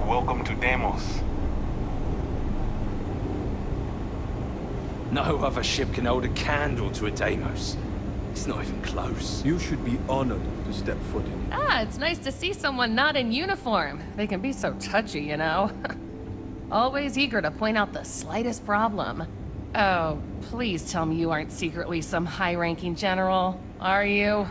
Welcome to Deimos. No other ship can hold a candle to a Deimos. It's not even close. You should be honored to step foot in it. Ah, it's nice to see someone not in uniform. They can be so touchy, you know. Always eager to point out the slightest problem. Oh, please tell me you aren't secretly some high-ranking general, are you?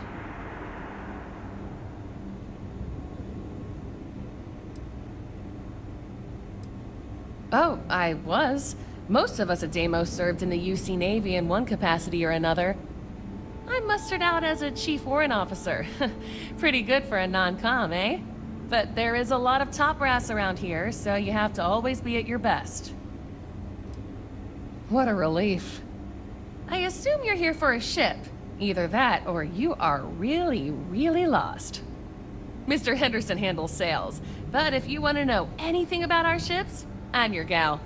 Oh, I was. Most of us at Deimos served in the UC Navy in one capacity or another. I'm mustered out as a chief warrant officer. Pretty good for a non-com, eh? But there is a lot of top brass around here, so you have to always be at your best. What a relief. I assume you're here for a ship. Either that, or you are really, really lost. Mr. Henderson handles sales, but if you want to know anything about our ships, I'm your gal.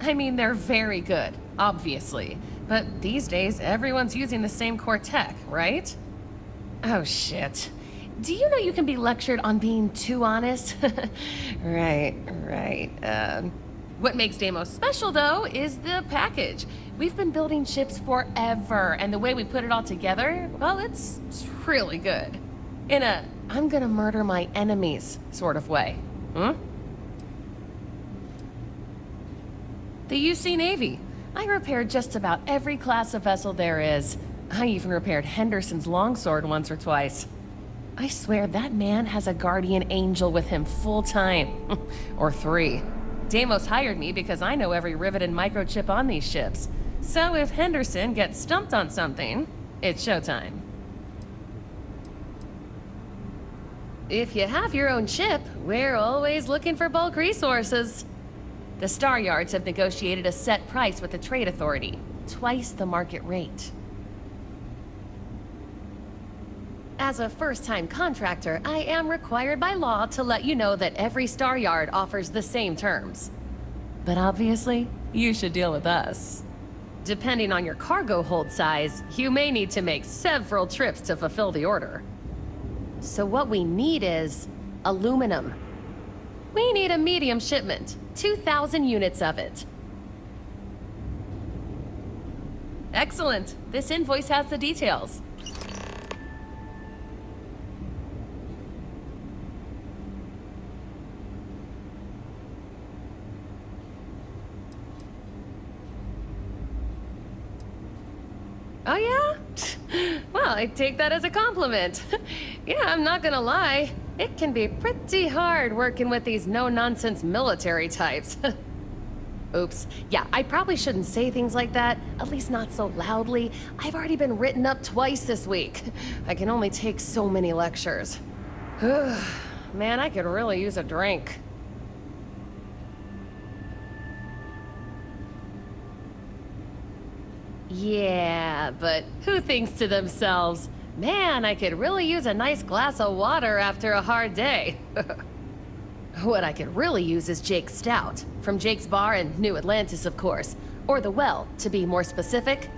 I mean, they're very good, obviously. But these days, everyone's using the same core tech, right? Oh, shit. Do you know you can be lectured on being too honest? Right. What makes Deimos special, though, is the package. We've been building ships forever, and the way we put it all together, well, it's really good. In a, I'm gonna murder my enemies sort of way. The UC Navy. I repaired just about every class of vessel there is. I even repaired Henderson's longsword once or twice. I swear that man has a guardian angel with him full time. Or 3. Deimos hired me because I know every rivet and microchip on these ships. So if Henderson gets stumped on something, it's showtime. If you have your own ship, we're always looking for bulk resources. The Star Yards have negotiated a set price with the Trade Authority, twice the market rate. As a first-time contractor, I am required by law to let you know that every Star Yard offers the same terms. But obviously, you should deal with us. Depending on your cargo hold size, you may need to make several trips to fulfill the order. So what we need is aluminum. We need a medium shipment, 2,000 units of it. Excellent. This invoice has the details. Oh yeah? Well, I take that as a compliment. Yeah, I'm not gonna lie. It can be pretty hard working with these no-nonsense military types. Oops. Yeah, I probably shouldn't say things like that, at least not so loudly. I've already been written up twice this week. I can only take so many lectures. Man, I could really use a drink. Yeah, but who thinks to themselves, man, I could really use a nice glass of water after a hard day. What I could really use is Jake's Stout, from Jake's Bar in New Atlantis, of course. Or the Well, to be more specific.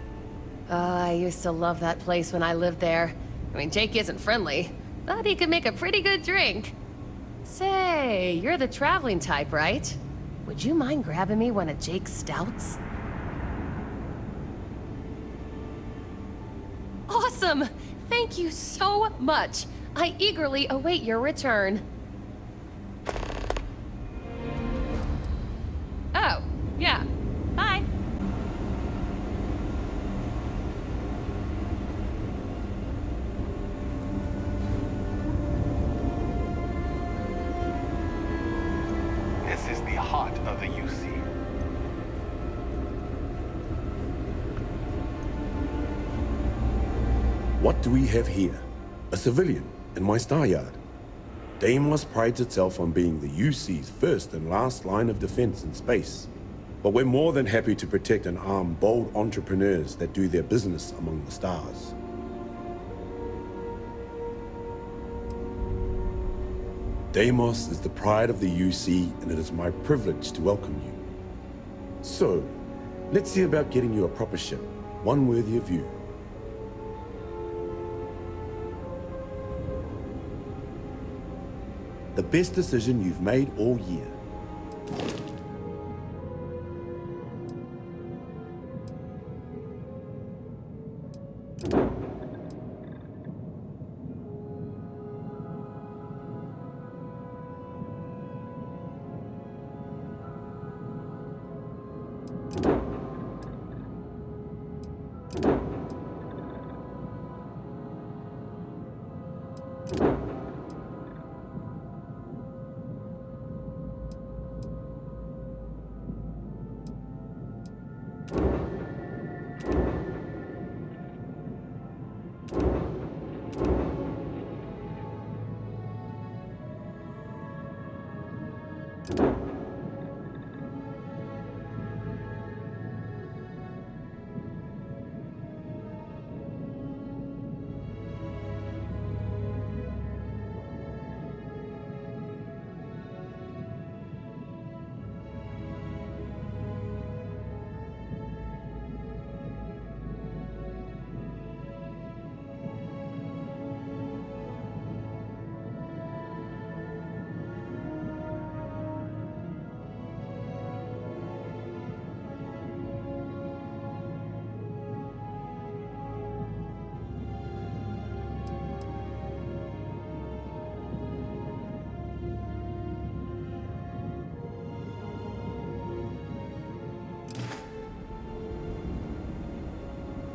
I used to love that place when I lived there. I mean, Jake isn't friendly, but he could make a pretty good drink. Say, you're the traveling type, right? Would you mind grabbing me one of Jake's Stouts? Awesome! Thank you so much. I eagerly await your return. Oh, yeah. Bye. This is the heart of the UC. What do we have here? A civilian in my Star Yard. Deimos prides itself on being the UC's first and last line of defense in space. But we're more than happy to protect and arm bold entrepreneurs that do their business among the stars. Deimos is the pride of the UC, and it is my privilege to welcome you. So, let's see about getting you a proper ship, one worthy of you. The best decision you've made all year.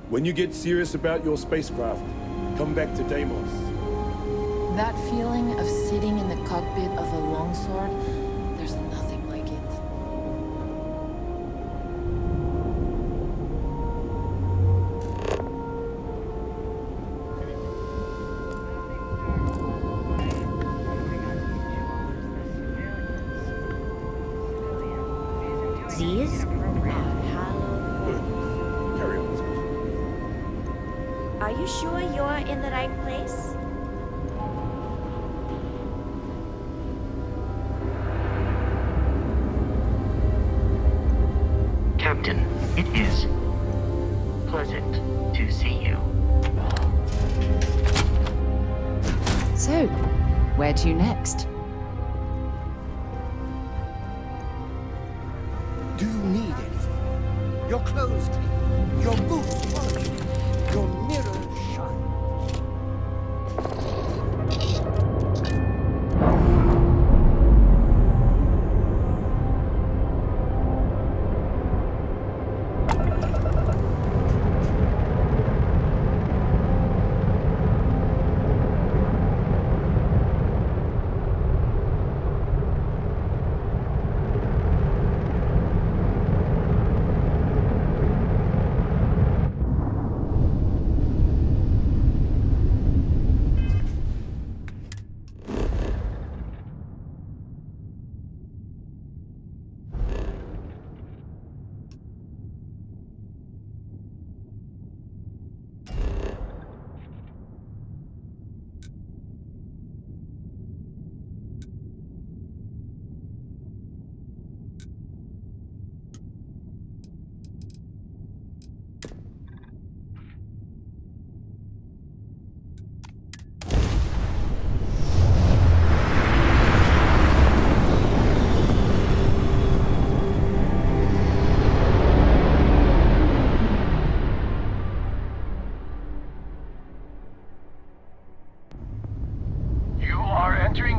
When you get serious about your spacecraft, come back to Deimos. That feeling of sitting in the cockpit of a longsword, there's nothing like it. These are hallowed. Good. Carry on. Are you sure you're in the right place? Captain, it is pleasant to see you. So, where to next? Do you need anything? Your clothes clean, your boots polished, your mirror shine.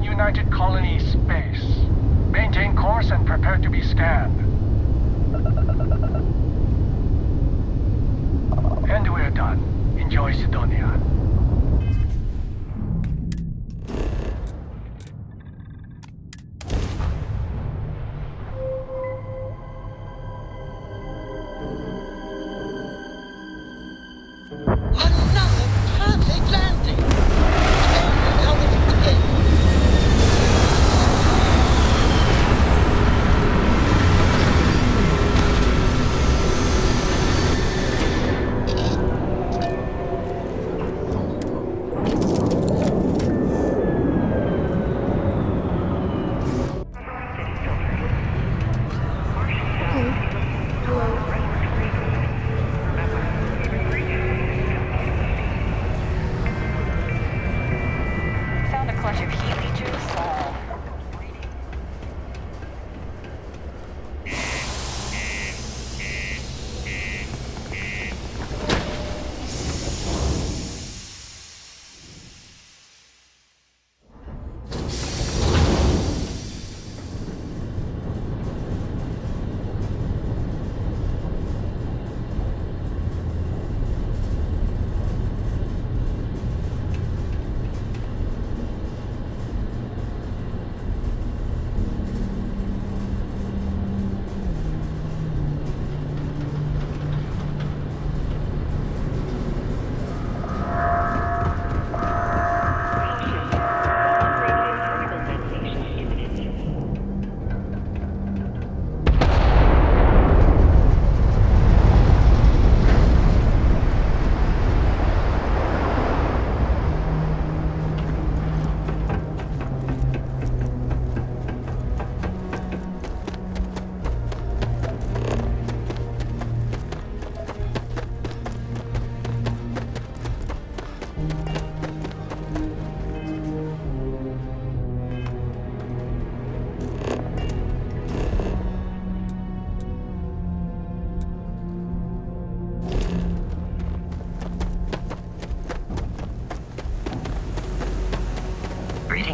United Colony space. Maintain course and prepare to be scanned. And we're done. Enjoy Sidonia. Another perfect landing! How was it today?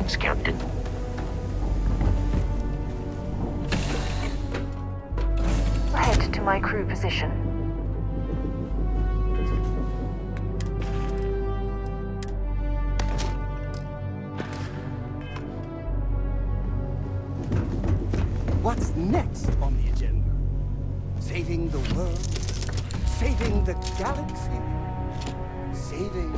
Thanks, Captain. Head to my crew position. What's next on the agenda? Saving the world? Saving the galaxy? Saving...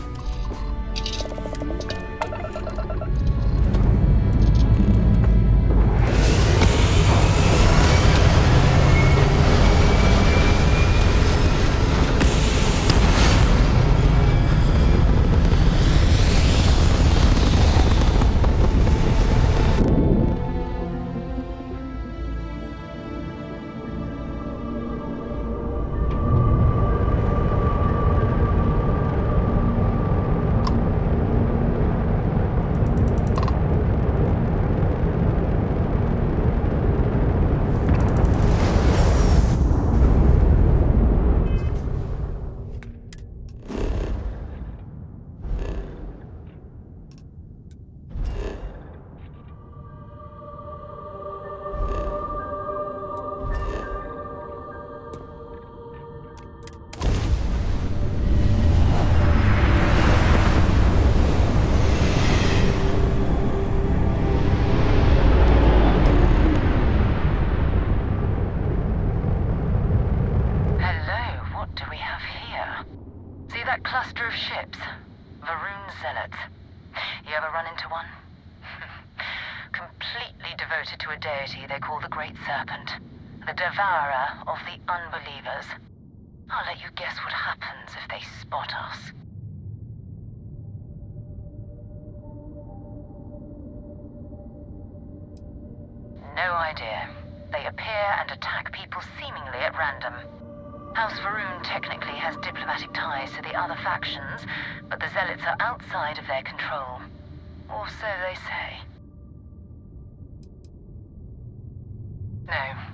cluster of ships. Varun zealots. You ever run into one? Completely devoted to a deity they call the Great Serpent. The devourer of the unbelievers. I'll let you guess what happens if they spot us. No idea. They appear and attack people seemingly at random. House Varun technically has diplomatic ties to the other factions, but the Zealots are outside of their control. Or so they say.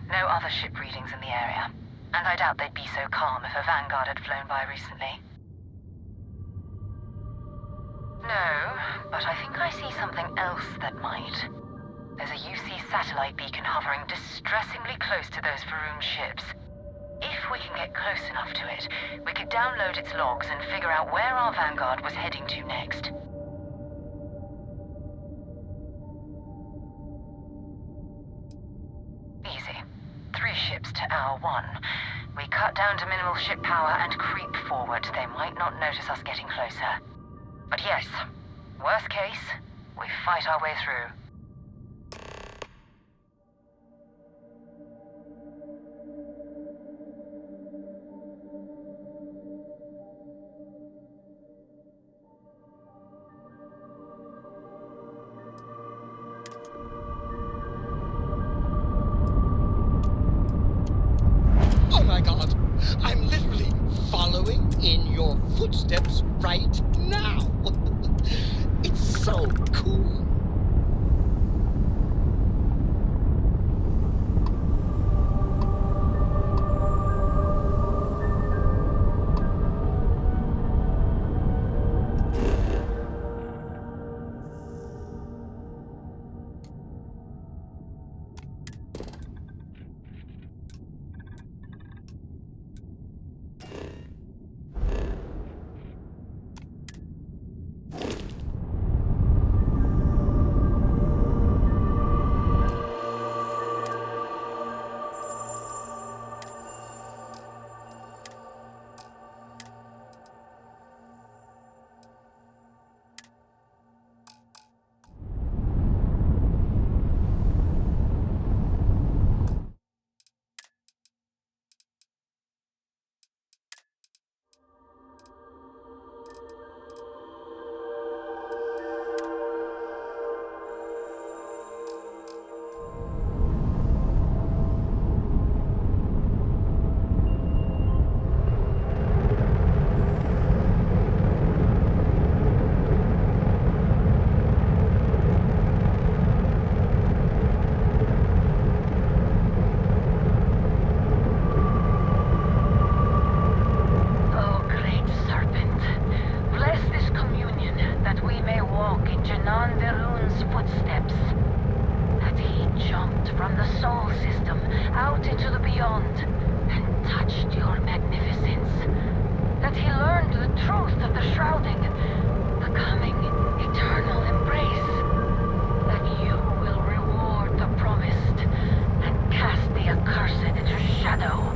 No other ship readings in the area. And I doubt they'd be so calm if a Vanguard had flown by recently. No, but I think I see something else that might. There's a UC satellite beacon hovering distressingly close to those Varun ships. If we can get close enough to it, we could download its logs and figure out where our Vanguard was heading to next. Easy. 3 ships to our 1. We cut down to minimal ship power and creep forward. They might not notice us getting closer. But yes, worst case, we fight our way through. Oh my god! I'm literally following in your footsteps right now! It's so cool! from the Sol system out into the beyond and touched your magnificence. That he learned the truth of the shrouding, the coming eternal embrace. That you will reward the promised and cast the accursed into shadow.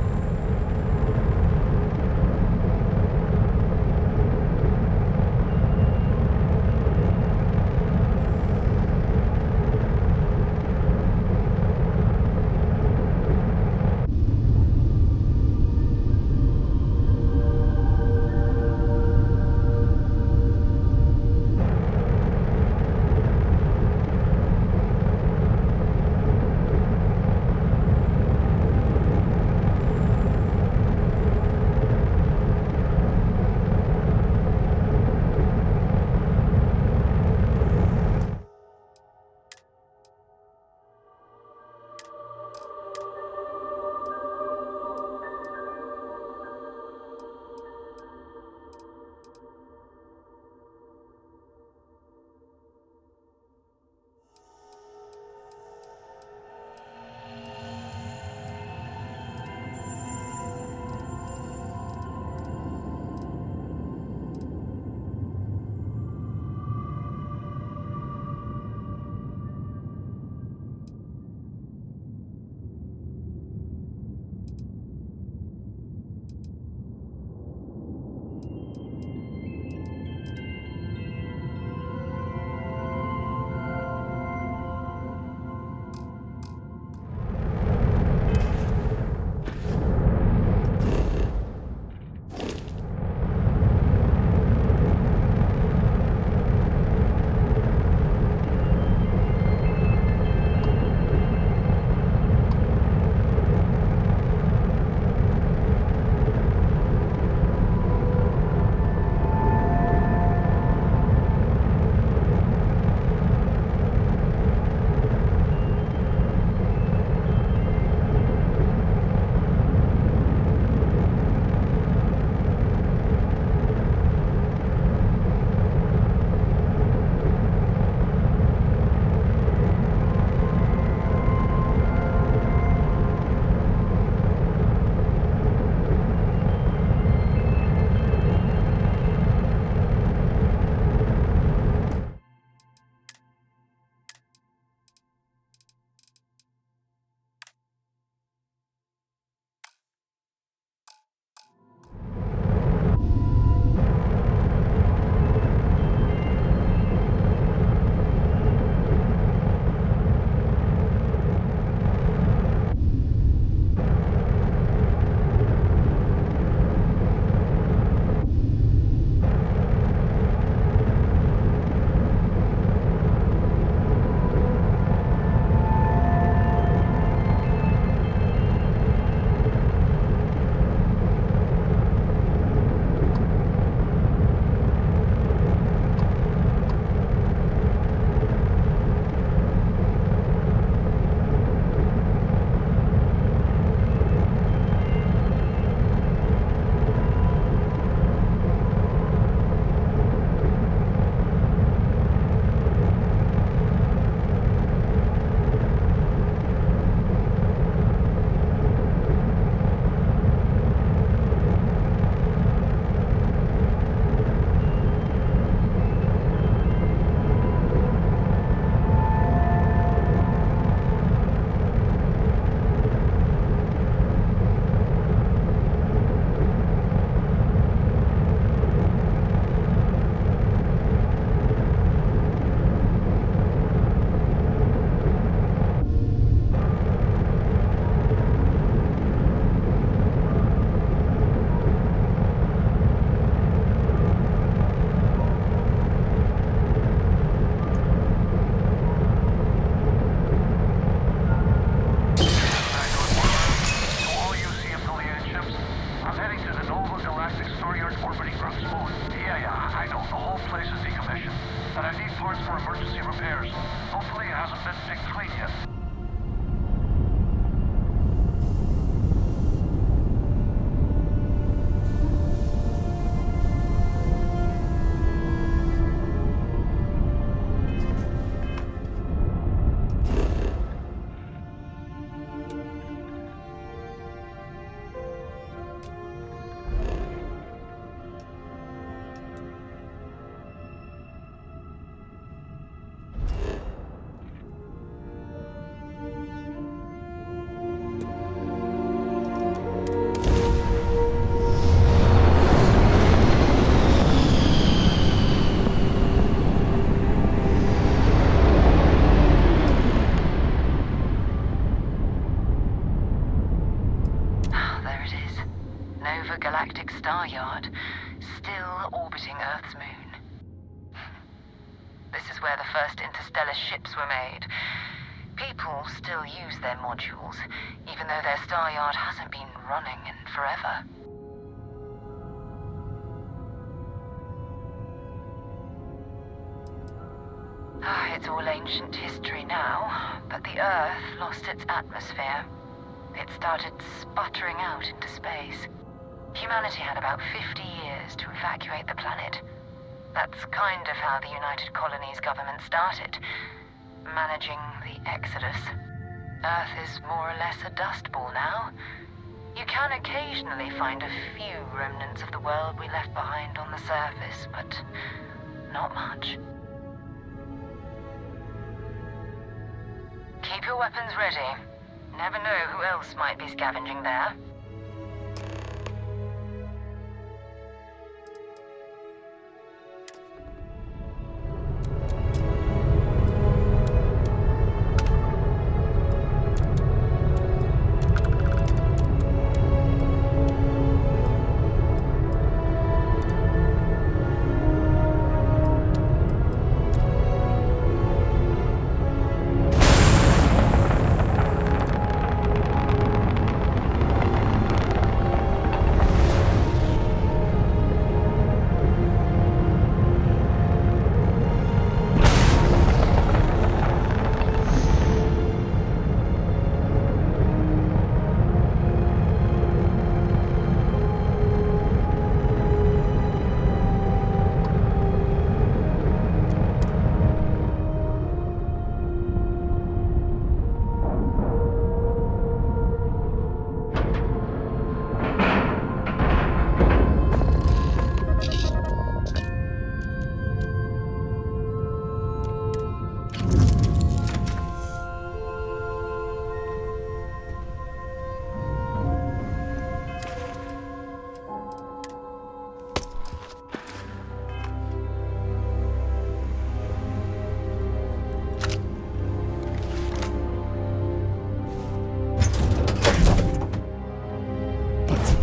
still orbiting Earth's moon. This is where the first interstellar ships were made. People still use their modules, even though their star yard hasn't been running in forever. It's all ancient history now, but the Earth lost its atmosphere. It started sputtering out into space. Humanity had about 50 years to evacuate the planet. That's kind of how the United Colonies government started, managing the exodus. Earth is more or less a dust ball now. You can occasionally find a few remnants of the world we left behind on the surface, but not much. Keep your weapons ready. Never know who else might be scavenging there.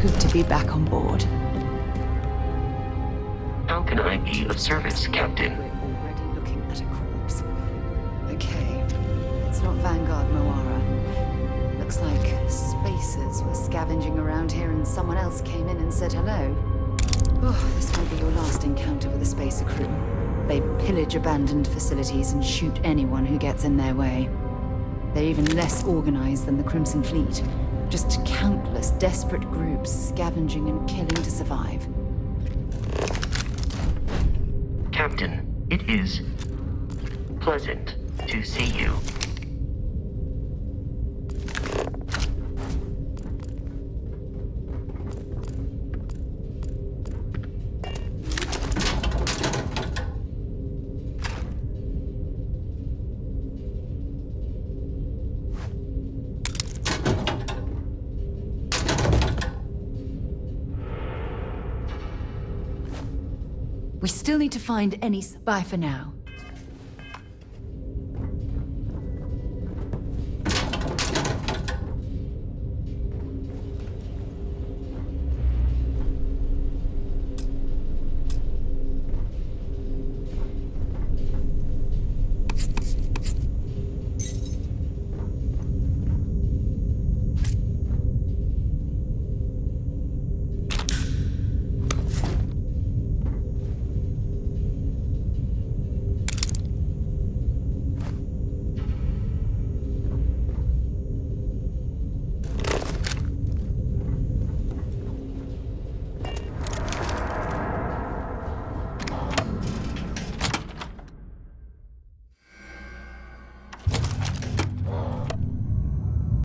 Good to be back on board. How can I be of service, Captain? We're already looking at a corpse. Okay, it's not Vanguard Moara. Looks like spacers were scavenging around here and someone else came in and said hello. Oh, this won't be your last encounter with a spacer crew. They pillage abandoned facilities and shoot anyone who gets in their way. They're even less organized than the Crimson Fleet. Just countless desperate groups scavenging and killing to survive. Captain, it is pleasant to see you. We still need to find any... Bye for now.